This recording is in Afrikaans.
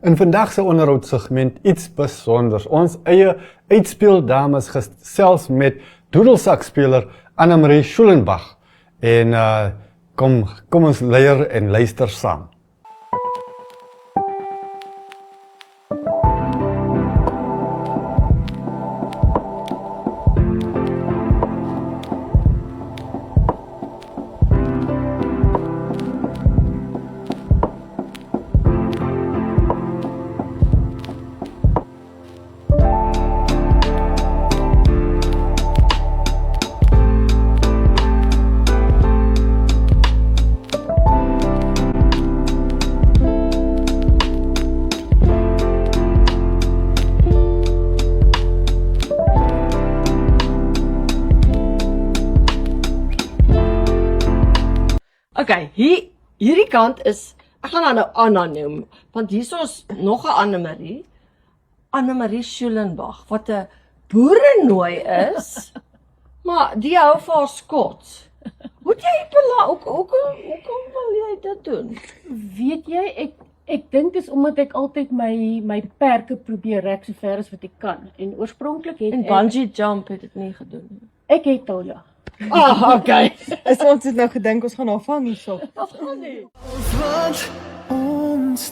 In vandag se onderhoudsegment iets besonders. Ons eie uitspeeldames gesels met doedelsakspeler Annemarie Schulenbach. En kom ons leier en luister saam. Okay, hierdie kant is, ek gaan haar nou Anna noem, want hier is nog 'n Annemarie, Annemarie Schulenbach, wat 'n boerenooi is, maar die hou vir haar Skots. Hoekom wil jy dit doen? Weet jy, ek dink dis omdat ek altyd my perke probeer rek so ver as wat ek kan. En oorspronklik het En bungee jump het dit nie gedoen nie. ek het al ja. Okay. Is ons het nou gedink ons gaan haar vang hierso. Dat gaan nie. Wat ons